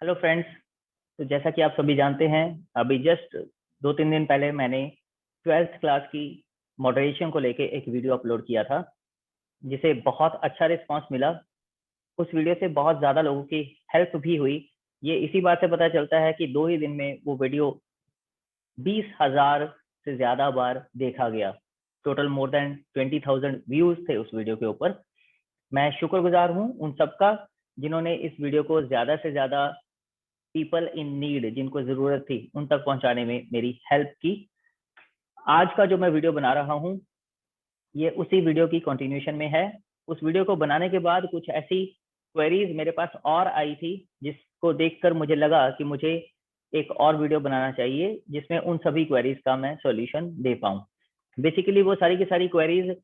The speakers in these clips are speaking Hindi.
Hello friends. तो जैसा कि आप सभी जानते हैं, अभी जस्ट 2-3 दिन पहले मैंने 12th क्लास की मॉडरेशन को लेके एक वीडियो अपलोड किया था, जिसे बहुत अच्छा रिस्पांस मिला। उस वीडियो से बहुत ज़्यादा लोगों की हेल्प भी हुई। ये इसी बात से पता चलता है कि 2 ही दिन में वो वीडियो 20,000 से ज़्यादा बार देखा गया। टोटल मोर देन 20,000 व्यूज़ थे उस वीडियो के ऊपर। मैं शुक्रगुजार हूँ उन सबका जिन्होंने इस वीडियो को ज़्यादा से ज़्यादा पीपल इन नीड, जिनको जरूरत थी, उन तक पहुंचाने में मेरी हेल्प की। आज का जो मैं वीडियो बना रहा हूं, ये उसी वीडियो की कंटिन्यूशन में है। उस वीडियो को बनाने के बाद कुछ ऐसी क्वेरीज मेरे पास और आई थी, जिसको देखकर मुझे लगा कि मुझे एक और वीडियो बनाना चाहिए जिसमें उन सभी क्वेरीज का मैं सॉल्यूशन दे पाऊं। बेसिकली वो सारी की सारी क्वेरीज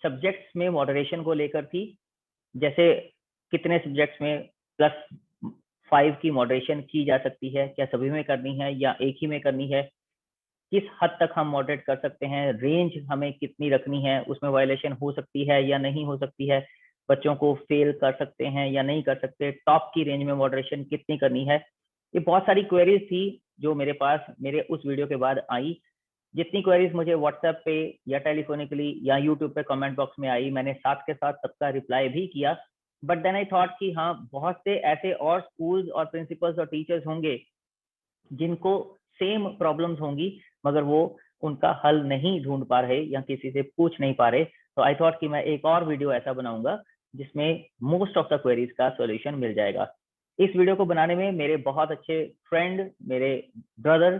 सब्जेक्ट्स में मॉडरेशन को लेकर थी। जैसे कितने सब्जेक्ट्स में +5 की मॉडरेशन की जा सकती है, क्या सभी में करनी है या एक ही में करनी है, किस हद तक हम मॉडरेट कर सकते हैं, रेंज हमें कितनी रखनी है, उसमें वायलेशन हो सकती है या नहीं हो सकती है, बच्चों को फेल कर सकते हैं या नहीं कर सकते, टॉप की रेंज में मॉडरेशन कितनी करनी है। ये बहुत सारी क्वेरीज थी जो मेरे पास मेरे उस वीडियो के बाद आई। जितनी क्वेरीज मुझे व्हाट्सएप पे या टेलीफोनिकली या यूट्यूब पे कमेंट बॉक्स में आई, मैंने साथ के साथ सबका रिप्लाई भी किया। बट देन आई थॉट कि हाँ, बहुत से ऐसे और स्कूल्स और प्रिंसिपल्स और टीचर्स होंगे जिनको सेम प्रॉब्लम्स होंगी, मगर वो उनका हल नहीं ढूंढ पा रहे या किसी से पूछ नहीं पा रहे। तो आई थॉट कि मैं एक और वीडियो ऐसा बनाऊंगा जिसमें मोस्ट ऑफ द क्वेरीज का सॉल्यूशन मिल जाएगा। इस वीडियो को बनाने में मेरे बहुत अच्छे फ्रेंड, मेरे ब्रदर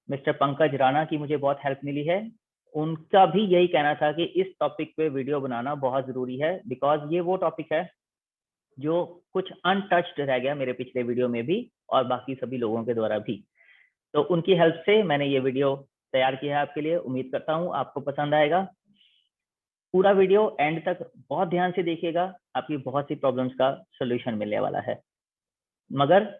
मिस्टर पंकज राणा की मुझे बहुत हेल्प मिली है। उनका भी यही कहना था कि इस टॉपिक पे वीडियो बनाना बहुत जरूरी है, बिकॉज ये वो टॉपिक है जो कुछ अनटच्ड रह गया मेरे पिछले वीडियो में भी और बाकी सभी लोगों के द्वारा भी। तो उनकी हेल्प से मैंने ये वीडियो तैयार किया है आपके लिए। उम्मीद करता हूँ आपको पसंद आएगा। पूरा वीडियो एंड तक बहुत ध्यान से देखिएगा, आपकी बहुत सी प्रॉब्लम्स का सोल्यूशन मिलने वाला है। मगर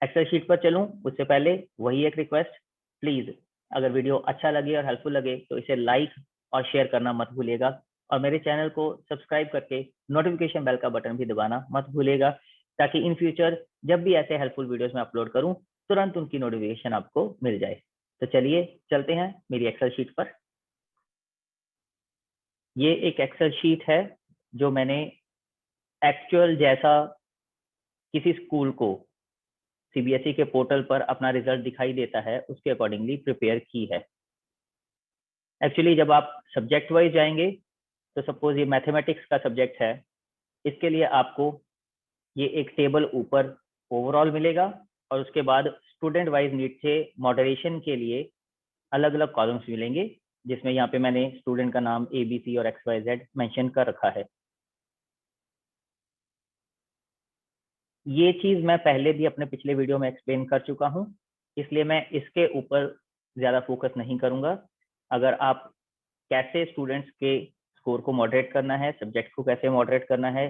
एक्सेल शीट पर चलूं उससे पहले वही एक रिक्वेस्ट, प्लीज अगर वीडियो अच्छा लगे और हेल्पफुल लगे तो इसे लाइक और शेयर करना मत भूलिएगा, और मेरे चैनल को सब्सक्राइब करके नोटिफिकेशन बेल का बटन भी दबाना मत भूलिएगा, ताकि इन फ्यूचर जब भी ऐसे हेल्पफुल वीडियोस में अपलोड करूं तुरंत उनकी नोटिफिकेशन आपको मिल जाए। तो चलिए चलते हैं मेरी एक्सेल शीट पर। ये एक एक्सेल शीट है जो मैंने एक्चुअल जैसा किसी स्कूल को सीबीएसई के पोर्टल पर अपना रिजल्ट दिखाई देता है उसके अकॉर्डिंगली प्रिपेयर की है। एक्चुअली जब आप सब्जेक्ट वाइज जाएंगे, तो सपोज ये मैथमेटिक्स का सब्जेक्ट है, इसके लिए आपको ये एक टेबल ऊपर ओवरऑल मिलेगा, और उसके बाद स्टूडेंट वाइज नीड से मॉडरेशन के लिए अलग अलग कॉलम्स मिलेंगे, जिसमें यहाँ पे मैंने स्टूडेंट का नाम ABC और XYZ मेंशन कर रखा है। ये चीज मैं पहले भी अपने पिछले वीडियो में एक्सप्लेन कर चुका हूँ, इसलिए मैं इसके ऊपर ज्यादा फोकस नहीं करूंगा। अगर आप कैसे स्टूडेंट्स के स्कोर को मॉडरेट करना है, सब्जेक्ट को कैसे मॉडरेट करना है,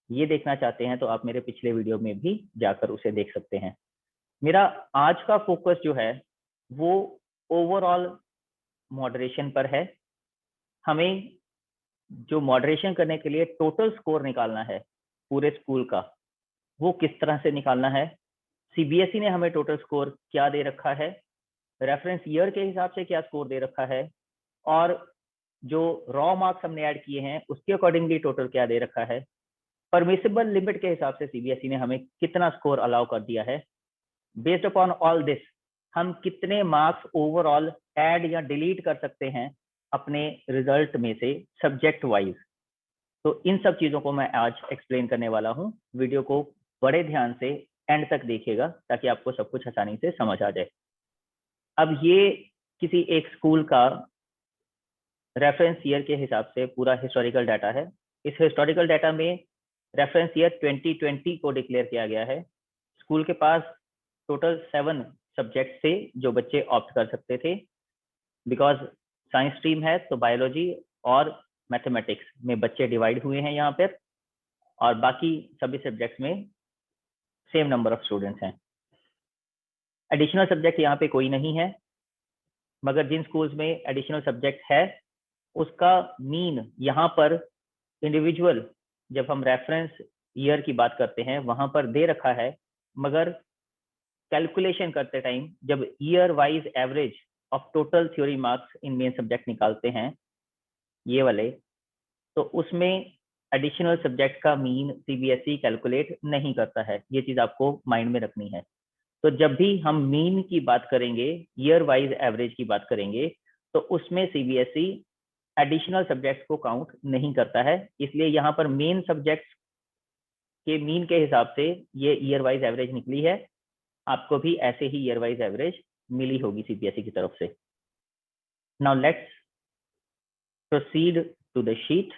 ये देखना चाहते हैं तो आप मेरे पिछले वीडियो में भी जाकर उसे देख सकते हैं। मेरा आज का फोकस जो है वो ओवरऑल मॉडरेशन पर है। हमें जो मॉडरेशन करने के लिए टोटल स्कोर निकालना है पूरे स्कूल का, वो किस तरह से निकालना है, सीबीएसई ने हमें टोटल स्कोर क्या दे रखा है, रेफरेंस ईयर के हिसाब से क्या स्कोर दे रखा है, और जो रॉ मार्क्स हमने ऐड किए हैं उसके अकॉर्डिंगली टोटल क्या दे रखा है, परमिसिबल लिमिट के हिसाब से सीबीएसई ने हमें कितना स्कोर अलाउ कर दिया है। बेस्ड अपॉन ऑल दिस हम कितने मार्क्स ओवरऑल ऐड या डिलीट कर सकते हैं अपने रिजल्ट में से सब्जेक्ट वाइज। तो इन सब चीजों को मैं आज एक्सप्लेन करने वाला हूँ। वीडियो को बड़े ध्यान से एंड तक देखिएगा ताकि आपको सब कुछ आसानी से समझ आ जाए। अब ये किसी एक स्कूल का रेफरेंस ईयर के हिसाब से पूरा हिस्टोरिकल डाटा है। इस हिस्टोरिकल डाटा में रेफरेंस ईयर 2020 को डिक्लेयर किया गया है। स्कूल के पास टोटल 7 सब्जेक्ट थे जो बच्चे ऑप्ट कर सकते थे। बिकॉज साइंस स्ट्रीम है तो बायोलॉजी और मैथमेटिक्स में बच्चे डिवाइड हुए हैं यहाँ पर, और बाकी सभी सब्जेक्ट्स में सेम नंबर ऑफ स्टूडेंट्स हैं। एडिशनल सब्जेक्ट यहाँ पे कोई नहीं है, मगर जिन स्कूल्स में एडिशनल सब्जेक्ट है उसका मीन यहाँ पर इंडिविजुअल, जब हम रेफरेंस ईयर की बात करते हैं वहां पर दे रखा है, मगर कैलकुलेशन करते टाइम जब year wise average of total theory marks in main subject निकालते हैं ये वाले, तो उसमें एडिशनल सब्जेक्ट का मीन सीबीएसई कैलकुलेट नहीं करता है। ये चीज आपको माइंड में रखनी है। तो जब भी हम मीन की बात करेंगे, ईयर वाइज एवरेज की बात करेंगे, तो उसमें सीबीएसई एडिशनल सब्जेक्ट्स को काउंट नहीं करता है। इसलिए यहाँ पर मेन सब्जेक्ट्स के मीन के हिसाब से ये ईयर वाइज एवरेज निकली है। आपको भी ऐसे ही ईयर वाइज एवरेज मिली होगी सीबीएसई की तरफ से। Now let's proceed to the sheet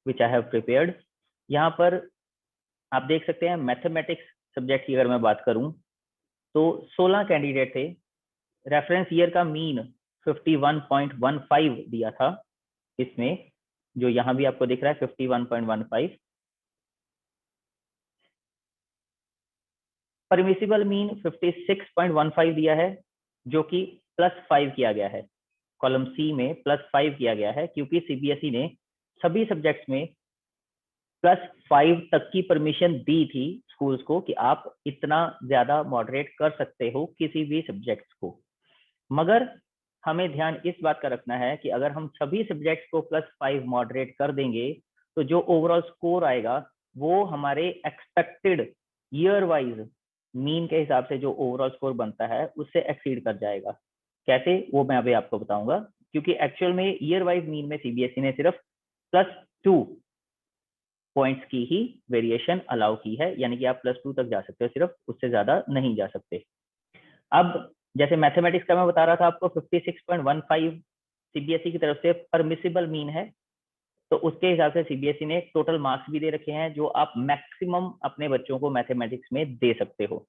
which I have prepared. यहाँ पर आप देख सकते हैं मैथमेटिक्स सब्जेक्ट की अगर मैं बात करूं तो 16 कैंडिडेट थे। रेफरेंस ईयर का मीन 51.15 दिया था इसमें, जो यहाँ भी आपको दिख रहा है 51.15। परमिसिबल मीन 56.15 दिया है, जो कि +5 किया गया है। कॉलम सी में +5 किया गया है क्योंकि सीबीएसई ने सभी सब्जेक्ट्स में +5 तक की परमिशन दी थी स्कूल्स को कि आप इतना ज्यादा मॉडरेट कर सकते हो किसी भी सब्जेक्ट्स को। मगर हमें ध्यान इस बात का रखना है कि अगर हम सभी सब्जेक्ट्स को +5 मॉडरेट कर देंगे तो जो ओवरऑल स्कोर आएगा वो हमारे एक्सपेक्टेड ईयर वाइज मीन के हिसाब से जो ओवरऑल स्कोर बनता है उससे एक्सीड कर जाएगा। कैसे, वो मैं अभी आपको बताऊंगा। क्योंकि एक्चुअल में ईयर वाइज मीन में सीबीएसई ने सिर्फ +2 पॉइंट्स की ही वेरिएशन अलाउ की है, यानी कि आप +2 तक जा सकते हो, सिर्फ उससे ज्यादा नहीं जा सकते। अब जैसे मैथमेटिक्स का मैं बता रहा था आपको 56.15 सीबीएसई की तरफ से परमिसिबल मीन है, तो उसके हिसाब से सीबीएसई ने टोटल मार्क्स भी दे रखे हैं जो आप मैक्सिमम अपने बच्चों को मैथमेटिक्स में दे सकते हो।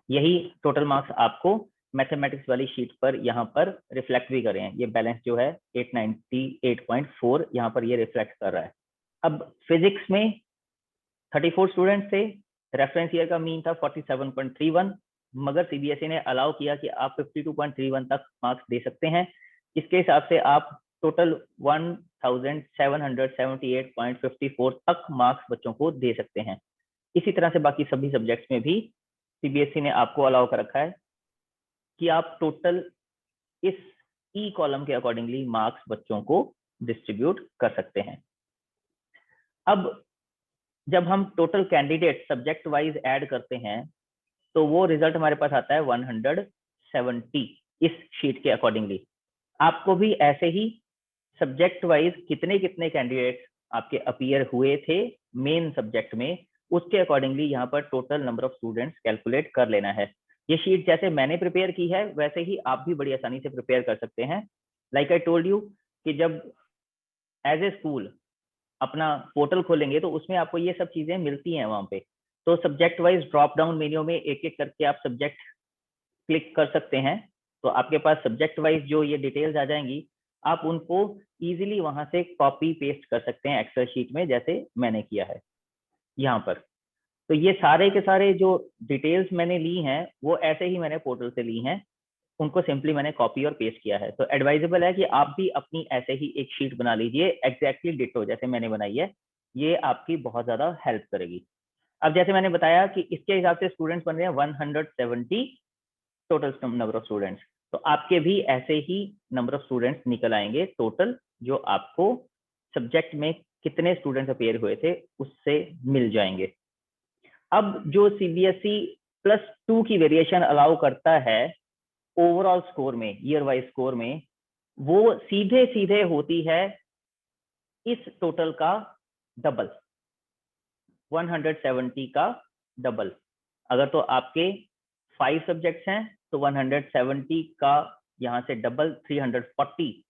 यही टोटल मार्क्स आपको मैथमेटिक्स वाली शीट पर यहाँ पर रिफ्लेक्ट भी कर रहे हैं। ये बैलेंस जो है 898.4 यहाँ पर ये रिफ्लेक्ट कर रहा है। अब फिजिक्स में 34 स्टूडेंट्स थे। रेफरेंस ईयर का मीन था 47.31, मगर सीबीएसई ने अलाउ किया कि आप 52.31 तक मार्क्स दे सकते हैं। इसके हिसाब से आप टोटल 1778.54 तक मार्क्स बच्चों को दे सकते हैं। इसी तरह से बाकी सभी सब्जेक्ट्स में भी सीबीएसई ने आपको अलाउ कर रखा है कि आप टोटल इस ई कॉलम के अकॉर्डिंगली मार्क्स बच्चों को डिस्ट्रीब्यूट कर सकते हैं। अब जब हम total candidate subject wise add करते हैं तो वो रिजल्ट हमारे पास आता है 170 इस शीट के अकॉर्डिंगली। आपको भी ऐसे ही सब्जेक्ट वाइज कितने कितने कैंडिडेट आपके अपीयर हुए थे मेन सब्जेक्ट में, उसके अकॉर्डिंगली यहाँ पर total number of students calculate कर लेना है। ये शीट जैसे मैंने प्रिपेयर की है वैसे ही आप भी बड़ी आसानी से प्रिपेयर कर सकते हैं। लाइक आई टोल्ड यू कि जब एज ए स्कूल अपना पोर्टल खोलेंगे तो उसमें आपको ये सब चीजें मिलती हैं वहां पे। तो subject wise drop down menu में एक एक करके आप सब्जेक्ट क्लिक कर सकते हैं, तो आपके पास सब्जेक्ट वाइज जो ये डिटेल्स आ जाएंगी, आप उनको इजीली वहां से कॉपी पेस्ट कर सकते हैं एक्सेल शीट में, जैसे मैंने किया है यहाँ पर। तो ये सारे के सारे जो डिटेल्स मैंने ली हैं वो ऐसे ही मैंने पोर्टल से ली हैं, उनको सिंपली मैंने कॉपी और पेस्ट किया है। तो एडवाइजेबल है कि आप भी अपनी ऐसे ही एक शीट बना लीजिए एग्जैक्टली डिटो जैसे मैंने बनाई है, ये आपकी बहुत ज्यादा हेल्प करेगी। अब जैसे मैंने बताया कि इसके हिसाब से स्टूडेंट्स बन रहे हैं 170 टोटल नंबर ऑफ स्टूडेंट्स, तो आपके भी ऐसे ही नंबर ऑफ स्टूडेंट्स निकल आएंगे टोटल, जो आपको सब्जेक्ट में कितने स्टूडेंट्स अपेयर हुए थे उससे मिल जाएंगे। अब जो सीबीएसई +2 की वेरिएशन अलाउ करता है ओवरऑल स्कोर में, ईयर वाइज स्कोर में, वो सीधे सीधे होती है इस टोटल का डबल, 170 का डबल। अगर तो आपके 5 सब्जेक्ट्स हैं तो 170 का यहाँ से डबल 340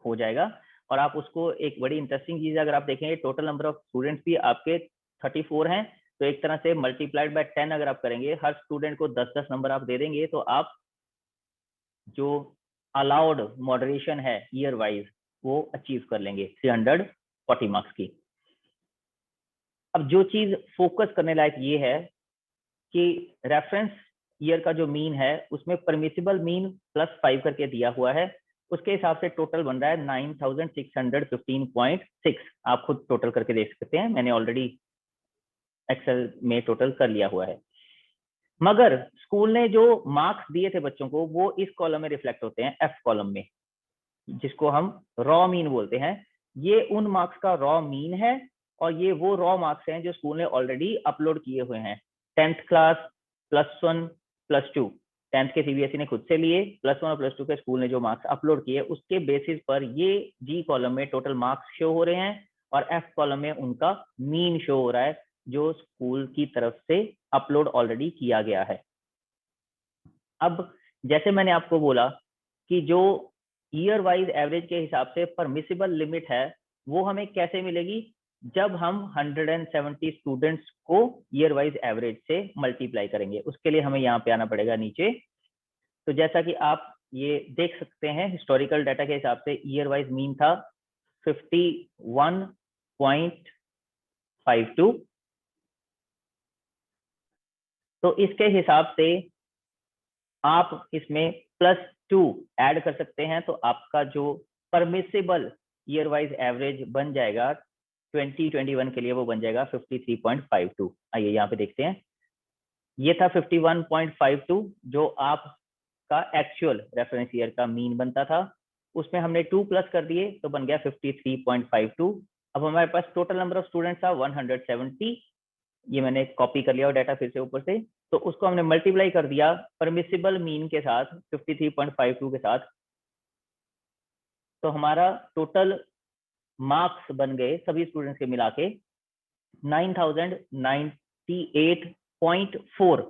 हो जाएगा। और आप उसको एक बड़ी इंटरेस्टिंग चीज अगर आप देखेंगे, टोटल नंबर ऑफ स्टूडेंट्स भी आपके 34 हैं, तो एक तरह से मल्टीप्लाइड बाय 10 अगर आप करेंगे, हर स्टूडेंट को 10-10 नंबर आप दे देंगे, तो आप जो अलाउड मॉडरेशन है ईयर वाइज वो अचीव कर लेंगे 340 मार्क्स की। अब जो चीज फोकस करने लायक ये है कि रेफरेंस ईयर का जो मीन है उसमें परमिसिबल मीन +5 करके दिया हुआ है, उसके हिसाब से टोटल बन रहा है 9615.6। आप खुद टोटल करके देख सकते हैं, मैंने ऑलरेडी एक्सेल में टोटल कर लिया हुआ है। मगर स्कूल ने जो मार्क्स दिए थे बच्चों को वो इस कॉलम में रिफ्लेक्ट होते हैं, एफ कॉलम में, जिसको हम रॉ मीन बोलते हैं। ये उन मार्क्स का रॉ मीन है और ये वो रॉ मार्क्स हैं जो स्कूल ने ऑलरेडी अपलोड किए हुए हैं। 10th क्लास, +1, +2, 10th के सीबीएसई ने खुद से लिए, +1 और +2 के स्कूल ने जो मार्क्स अपलोड किए उसके बेसिस पर ये जी कॉलम में टोटल मार्क्स शो हो रहे हैं और एफ कॉलम में उनका मीन शो हो रहा है जो स्कूल की तरफ से अपलोड ऑलरेडी किया गया है। अब जैसे मैंने आपको बोला कि जो ईयर वाइज एवरेज के हिसाब से परमिसिबल लिमिट है वो हमें कैसे मिलेगी, जब हम 170 स्टूडेंट्स को ईयर वाइज एवरेज से मल्टीप्लाई करेंगे। उसके लिए हमें यहाँ पे आना पड़ेगा नीचे। तो जैसा कि आप ये देख सकते हैं हिस्टोरिकल डाटा के हिसाब से ईयर वाइज मीन था 51.52। तो इसके हिसाब से आप इसमें +2 ऐड कर सकते हैं तो आपका जो परमिसिबल ईयर वाइज एवरेज बन जाएगा 2021 के लिए वो बन जाएगा 53.52। आइए यहाँ पे देखते हैं, ये था 51.52 जो आपका एक्चुअल रेफरेंस ईयर का मीन बनता था। उसमें हमने 2 प्लस कर दिए तो बन गया 53.52। अब हमारे पास टोटल नंबर ऑफ स्टूडेंट्स था 170। ये मैंने कॉपी कर लिया और डाटा फिर से ऊपर से, तो उसको हमने मल्टीप्लाई कर दिया परमिसिबल मीन के साथ 53.52 के साथ। तो हमारा टोटल मार्क्स बन गए सभी स्टूडेंट्स के मिला के 9098.4।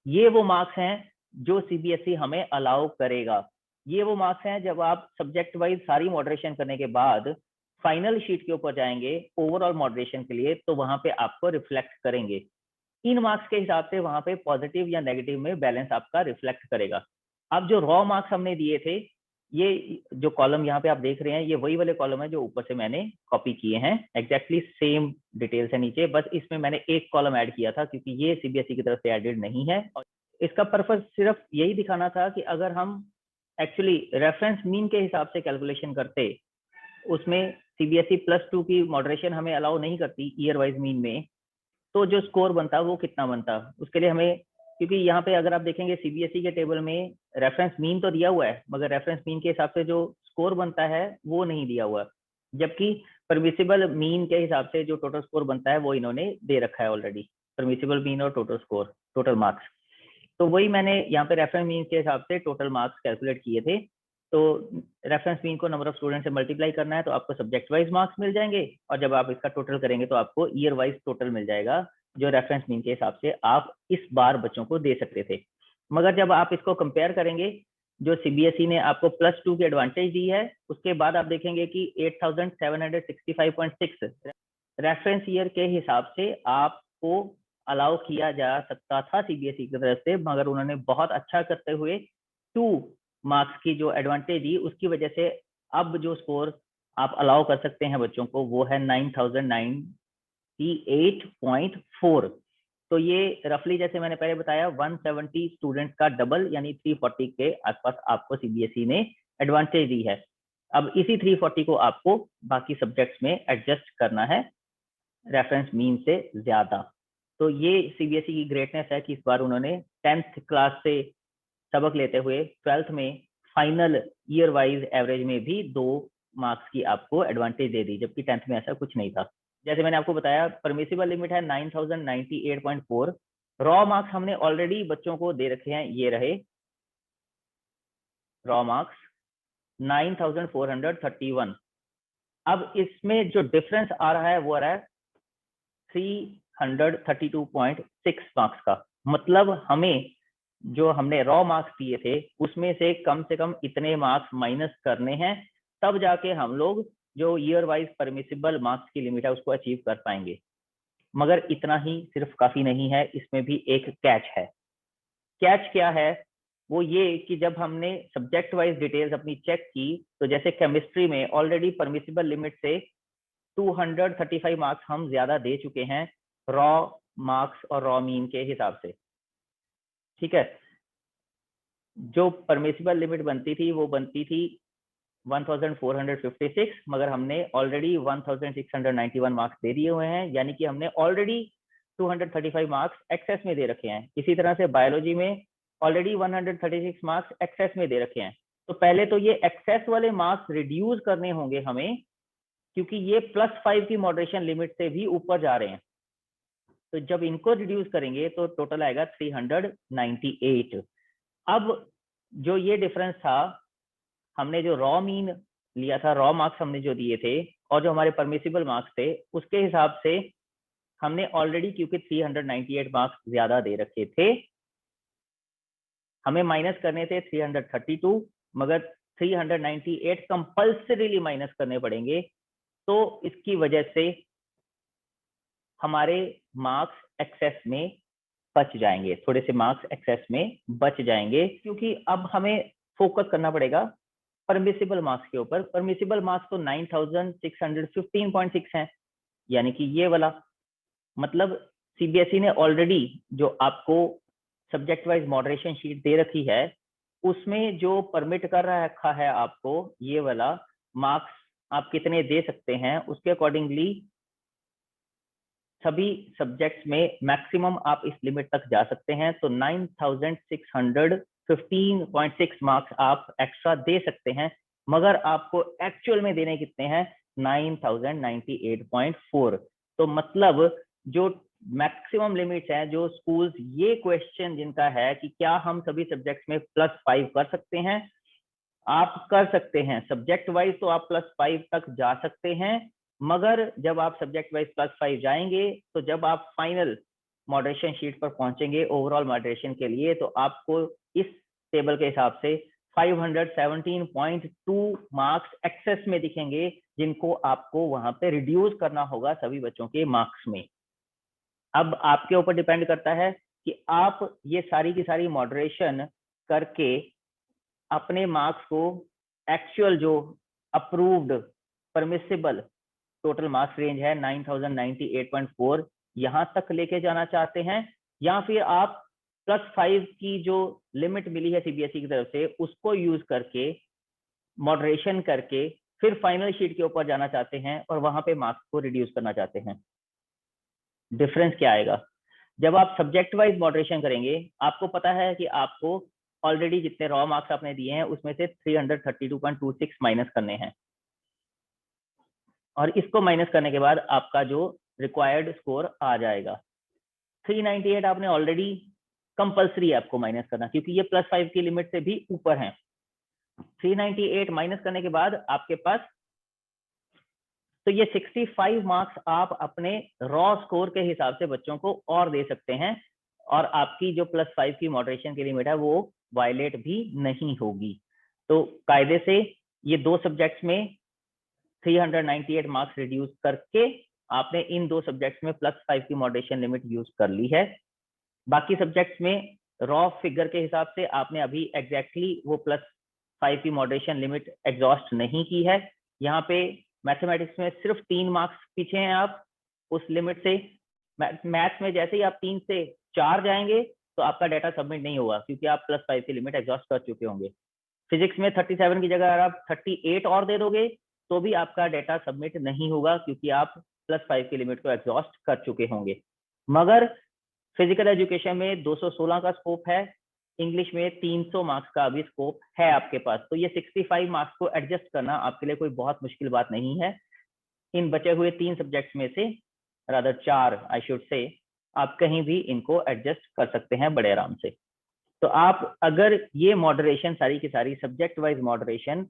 ये वो मार्क्स हैं जो सीबीएसई हमें अलाउ करेगा। ये वो मार्क्स हैं जब आप सब्जेक्ट वाइज सारी मॉडरेशन करने के बाद फाइनल शीट के ऊपर जाएंगे ओवरऑल मॉडरेशन के लिए, तो वहां पे आपको रिफ्लेक्ट करेंगे। इन मार्क्स के हिसाब से वहां पे पॉजिटिव या नेगेटिव में बैलेंस आपका रिफ्लेक्ट करेगा। अब जो रॉ मार्क्स हमने दिए थे, ये जो कॉलम यहाँ पे आप देख रहे हैं ये वही वाले कॉलम है जो ऊपर से मैंने कॉपी किए हैं, एग्जैक्टली सेम डिटेल्स है नीचे, बस इसमें मैंने एक कॉलम ऐड किया था क्योंकि ये सीबीएसई की तरफ से एडेड नहीं है। और इसका पर्पज सिर्फ यही दिखाना था कि अगर हम एक्चुअली रेफरेंस मीन के हिसाब से कैलकुलेशन करते, उसमें सीबीएसई +2 की मॉडरेशन हमें अलाउ नहीं करती ईयर वाइज मीन में, तो जो स्कोर बनता वो कितना बनता। उसके लिए हमें, क्योंकि यहाँ पे अगर आप देखेंगे सीबीएसई के टेबल में रेफरेंस मीन तो दिया हुआ है मगर रेफरेंस मीन के हिसाब से जो स्कोर बनता है वो नहीं दिया हुआ, जबकि परमिसिबल मीन के हिसाब से जो टोटल स्कोर बनता है वो इन्होंने दे रखा है ऑलरेडी, परमिसिबल मीन और टोटल स्कोर, टोटल मार्क्स। तो वही मैंने यहाँ पे रेफरेंस मीन के हिसाब से टोटल मार्क्स कैलकुलेट किए थे। तो रेफरेंस मीन को नंबर ऑफ स्टूडेंट से मल्टीप्लाई करना है तो आपको सब्जेक्ट वाइज मार्क्स मिल जाएंगे और जब आप इसका टोटल करेंगे तो आपको ईयर वाइज टोटल मिल जाएगा जो रेफरेंस मीन के हिसाब से आप इस बार बच्चों को दे सकते थे। मगर जब आप इसको कंपेयर करेंगे, जो सीबीएसई ने आपको +2 की एडवांटेज दी है उसके बाद आप देखेंगे कि 8765.6 रेफरेंस ईयर के हिसाब से आपको अलाउ किया जा सकता था सीबीएसई की तरफ से, मगर उन्होंने बहुत अच्छा करते हुए 2 मार्क्स की जो एडवांटेज दी उसकी वजह से अब जो स्कोर आप अलाउ कर सकते हैं बच्चों को वो है 9098.4। तो ये रफली जैसे मैंने पहले बताया 170 स्टूडेंट्स का डबल यानी 340 के आसपास आपको सीबीएसई ने एडवांटेज दी है। अब इसी 340 को आपको बाकी सब्जेक्ट्स में एडजस्ट करना है रेफरेंस मीन से ज्यादा। तो ये सीबीएसई की ग्रेटनेस है कि इस बार उन्होंने 10th क्लास से सबक लेते हुए 12th में फाइनल ईयर वाइज एवरेज में भी 2 मार्क्स की आपको एडवांटेज दे दी, जबकि 10th में ऐसा कुछ नहीं था। जैसे मैंने आपको बताया परमिसिबल लिमिट है 9098.4। रॉ मार्क्स हमने ऑलरेडी बच्चों को दे रखे हैं, ये रहे रॉ मार्क्स 9431। अब इसमें जो डिफरेंस आ रहा है वो आ रहा है 332.6 मार्क्स का। मतलब हमें जो हमने रॉ मार्क्स दिए थे उसमें से कम इतने मार्क्स माइनस करने हैं, तब जाके हम लोग जो ईयर वाइज परमिसिबल मार्क्स की लिमिट है उसको अचीव कर पाएंगे। मगर इतना ही सिर्फ काफी नहीं है, इसमें भी एक कैच है। कैच क्या है? वो ये कि जब हमने सब्जेक्ट वाइज डिटेल्स अपनी चेक की तो जैसे केमिस्ट्री में ऑलरेडी परमिसिबल लिमिट से 235 मार्क्स हम ज्यादा दे चुके हैं रॉ मार्क्स और रॉ मीन के हिसाब से, ठीक है। जो परमिसिबल लिमिट बनती थी वो बनती थी 1456, मगर हमने ऑलरेडी 1691 मार्क्स दे दिए हुए हैं, यानी कि हमने ऑलरेडी 235 मार्क्स एक्सेस में दे रखे हैं। इसी तरह से बायोलॉजी में ऑलरेडी 136 मार्क्स एक्सेस में दे रखे हैं। तो पहले तो ये एक्सेस वाले मार्क्स रिड्यूस करने होंगे हमें, क्योंकि ये +5 की मॉडरेशन लिमिट से भी ऊपर जा रहे हैं। तो जब इनको रिड्यूस करेंगे तो टोटल आएगा 398। अब जो ये डिफरेंस था, हमने जो रॉ मीन लिया था, रॉ मार्क्स हमने जो दिए थे और जो हमारे परमिसिबल मार्क्स थे, उसके हिसाब से हमने ऑलरेडी, क्योंकि 398 मार्क्स ज्यादा दे रखे थे, हमें माइनस करने थे 332, मगर 398 कंपल्सरीली माइनस करने पड़ेंगे। तो इसकी वजह से हमारे मार्क्स एक्सेस में बच जाएंगे, थोड़े से मार्क्स एक्सेस में बच जाएंगे, क्योंकि अब हमें फोकस करना पड़ेगा परमिसिबल मार्क्स के ऊपर। परमिसिबल मार्क्स तो 9615.6 है, यानी कि ये वाला, मतलब सीबीएसई ने ऑलरेडी जो आपको सब्जेक्ट वाइज मॉडरेशन शीट दे रखी है, उसमें जो परमिट कर रखा है आपको ये वाला मार्क्स आप कितने दे सकते हैं, उसके अकॉर्डिंगली सभी सब्जेक्ट्स में मैक्सिमम आप इस लिमिट तक जा सकते हैं। तो 9615.6 मार्क्स आप एक्स्ट्रा दे सकते हैं, मगर आपको एक्चुअल में देने कितने हैं, 9098.4। तो मतलब जो मैक्सिमम लिमिट्स हैं, जो स्कूल्स ये क्वेश्चन जिनका है कि क्या हम सभी सब्जेक्ट्स में +5 कर सकते हैं, आप कर सकते हैं। सब्जेक्ट वाइज तो आप +5 तक जा सकते हैं, मगर जब आप सब्जेक्ट वाइज +5 जाएंगे, तो जब आप फाइनल मॉडरेशन शीट पर पहुंचेंगे ओवरऑल मॉडरेशन के लिए, तो आपको इस टेबल के हिसाब से 517.2 मार्क्स एक्सेस में दिखेंगे, जिनको आपको वहां पे रिड्यूस करना होगा सभी बच्चों के मार्क्स में। अब आपके ऊपर डिपेंड करता है कि आप ये सारी की सारी मॉडरेशन करके अपने मार्क्स को एक्चुअल जो approved permissible total marks range है 9098.4 यहाँ तक लेके जाना चाहते हैं, या फिर आप +5 की जो लिमिट मिली है सीबीएसई की तरफ से, उसको यूज करके मॉडरेशन करके फिर फाइनल शीट के ऊपर जाना चाहते हैं और वहां पे मार्क्स को रिड्यूस करना चाहते हैं। डिफरेंस क्या आएगा? जब आप सब्जेक्ट वाइज मॉडरेशन करेंगे, आपको पता है कि आपको ऑलरेडी जितने रॉ मार्क्स आपने दिए हैं उसमें से 332.26 माइनस करने हैं, और इसको माइनस करने के बाद आपका जो रिक्वायर्ड स्कोर आ जाएगा 398। आपने ऑलरेडी कंपल्सरी आपको माइनस करना, क्योंकि ये +5 की लिमिट से भी ऊपर है। 398 माइनस करने के बाद आपके पास, तो ये 65 मार्क्स आप अपने रॉ स्कोर के हिसाब से बच्चों को और दे सकते हैं, और आपकी जो +5 की मॉडरेशन की लिमिट है वो वायलेट भी नहीं होगी। तो कायदे से ये दो सब्जेक्ट्स में 398 मार्क्स रिड्यूस करके आपने इन दो सब्जेक्ट्स में +5 की मॉडरेशन लिमिट यूज कर ली है। बाकी सब्जेक्ट्स में रॉ फिगर के हिसाब से आपने अभी एग्जैक्टली वो +5 की मॉडरेशन लिमिट एग्जॉस्ट नहीं की है। यहाँ पे मैथमेटिक्स में सिर्फ 3 मार्क्स पीछे हैं आप उस लिमिट से। मैथ्स में जैसे ही आप 3 से 4 जाएंगे तो आपका डाटा सबमिट नहीं होगा, क्योंकि आप +5 की लिमिट एग्जॉस्ट कर चुके होंगे। फिजिक्स में 37 की जगह अगर आप 38 और दे दोगे तो भी आपका डाटा सबमिट नहीं होगा, क्योंकि आप +5 की लिमिट को एग्जॉस्ट कर चुके होंगे। मगर फिजिकल एजुकेशन में 216 का स्कोप है, इंग्लिश में 300 मार्क्स का अभी स्कोप है आपके पास। तो ये 65 मार्क्स को एडजस्ट करना आपके लिए कोई बहुत मुश्किल बात नहीं है। इन बचे हुए 3 सब्जेक्ट्स में से, रादर 4 आई शुड से, आप कहीं भी इनको एडजस्ट कर सकते हैं बड़े आराम से। तो आप अगर ये मॉडरेशन सारी की सारी सब्जेक्ट वाइज मॉडरेशन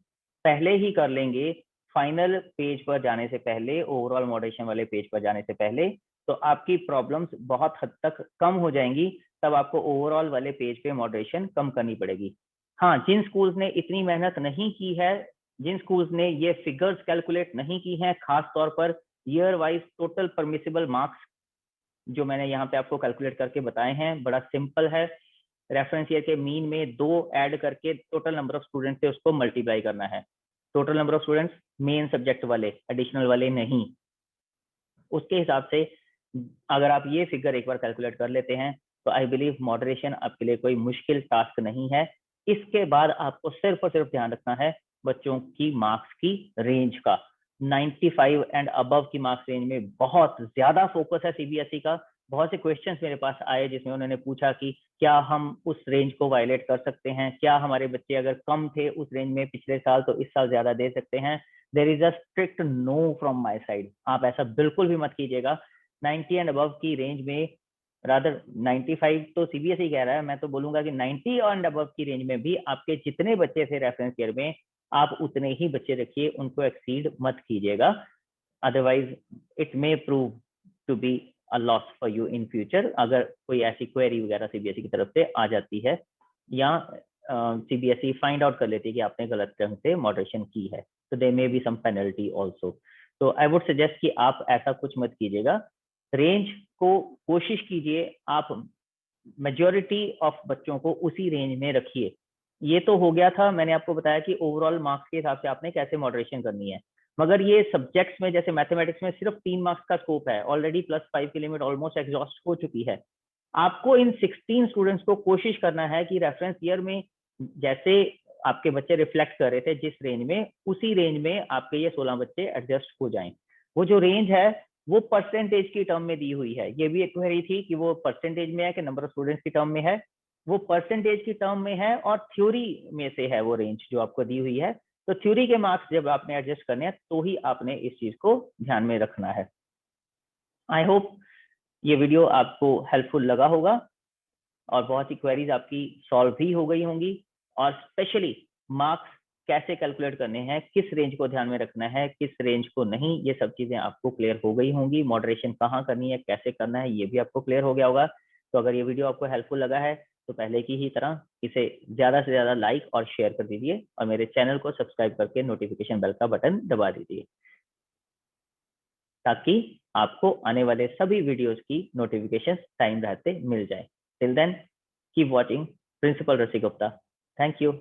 पहले ही कर लेंगे, फाइनल पेज पर जाने से पहले, ओवरऑल मॉडरेशन वाले पेज पर जाने से पहले, तो आपकी प्रॉब्लम्स बहुत हद तक कम हो जाएंगी। तब आपको ओवरऑल वाले पेज पे मॉडरेशन कम करनी पड़ेगी। हाँ, जिन स्कूल्स ने इतनी मेहनत नहीं की है, जिन स्कूल्स ने ये फिगर्स कैलकुलेट नहीं की हैं, खास तौर per year wise total permissible marks जो मैंने यहाँ पे आपको कैलकुलेट करके बताए हैं, बड़ा सिंपल है। रेफरेंस ईयर के मीन में 2 ऐड करके टोटल नंबर ऑफ स्टूडेंट्स से उसको मल्टीप्लाई करना है। Total number of students main subject वाले, एडिशनल वाले नहीं। उसके हिसाब से अगर आप ये फिगर एक बार कैलकुलेट कर लेते हैं तो आई बिलीव मॉडरेशन आपके लिए कोई मुश्किल टास्क नहीं है। इसके बाद आपको सिर्फ और सिर्फ ध्यान रखना है बच्चों की मार्क्स की रेंज का। 95 एंड अबव की मार्क्स रेंज में बहुत ज्यादा फोकस है सीबीएसई का, बहुत से क्वेश्चंस मेरे पास आए जिसमें उन्होंने पूछा कि क्या हम उस रेंज को वायलेट कर सकते हैं, क्या हमारे बच्चे अगर कम थे उस रेंज में पिछले साल तो इस साल ज्यादा दे सकते हैं। There is a strict no from my side. आप ऐसा बिल्कुल भी मत कीजिएगा। 90 एंड अबव की रेंज में, रादर 95 तो सीबीएसई कह रहा है, मैं तो बोलूंगा कि 90 एंड अबव की रेंज में भी आपके जितने बच्चे थे रेफरेंस ईयर में, आप उतने ही बच्चे रखिए, उनको एक्सीड मत कीजिएगा। Otherwise it may prove to be a loss for you in future. अगर कोई ऐसी क्वेरी वगैरह सीबीएसई की तरफ से आ जाती है या सीबीएसई फाइंड आउट कर लेती है कि आपने गलत ढंग से मॉडरेशन की है, तो they may be some penalty also. तो आई वुड सजेस्ट कि आप ऐसा कुछ मत कीजिएगा। रेंज को कोशिश कीजिए आप मेजोरिटी ऑफ बच्चों को उसी रेंज में रखिए। ये तो हो गया था, मैंने आपको बताया कि ओवरऑल मार्क्स के हिसाब से आपने कैसे मॉडरेशन करनी है। मगर ये सब्जेक्ट्स में, जैसे मैथमेटिक्स में सिर्फ 3 मार्क्स का स्कोप है, ऑलरेडी +5 की लिमिट ऑलमोस्ट एग्जॉस्ट हो चुकी है। आपको इन 16 स्टूडेंट्स को कोशिश करना है कि रेफरेंस ईयर में जैसे आपके बच्चे रिफ्लेक्ट कर रहे थे जिस रेंज में, उसी रेंज में आपके ये 16 बच्चे एडजस्ट हो जाएं। वो जो रेंज है वो परसेंटेज की टर्म में दी हुई है। ये भी एक क्वेरी थी कि वो परसेंटेज में है कि नंबर ऑफ स्टूडेंट्स की टर्म में है। वो परसेंटेज की टर्म में है और थ्योरी में से है वो रेंज जो आपको दी हुई है। तो थ्योरी के मार्क्स जब आपने एडजस्ट करने हैं तो ही आपने इस चीज को ध्यान में रखना है। आई होप ये वीडियो आपको हेल्पफुल लगा होगा और बहुत सी क्वेरीज आपकी सॉल्व भी हो गई होंगी। और स्पेशली मार्क्स कैसे कैलकुलेट करने हैं, किस रेंज को ध्यान में रखना है, किस रेंज को नहीं, ये सब चीजें आपको क्लियर हो गई होंगी। मॉडरेशन कहाँ करनी है, कैसे करना है, ये भी आपको क्लियर हो गया होगा। तो अगर ये वीडियो आपको हेल्पफुल लगा है तो पहले की ही तरह इसे ज्यादा से ज्यादा लाइक और शेयर कर दीजिए और मेरे चैनल को सब्सक्राइब करके नोटिफिकेशन बेल का बटन दबा दीजिए ताकि आपको आने वाले सभी वीडियोस की नोटिफिकेशन टाइम रहते मिल जाए। Till then keep watching principal Rishi Gupta. Thank you.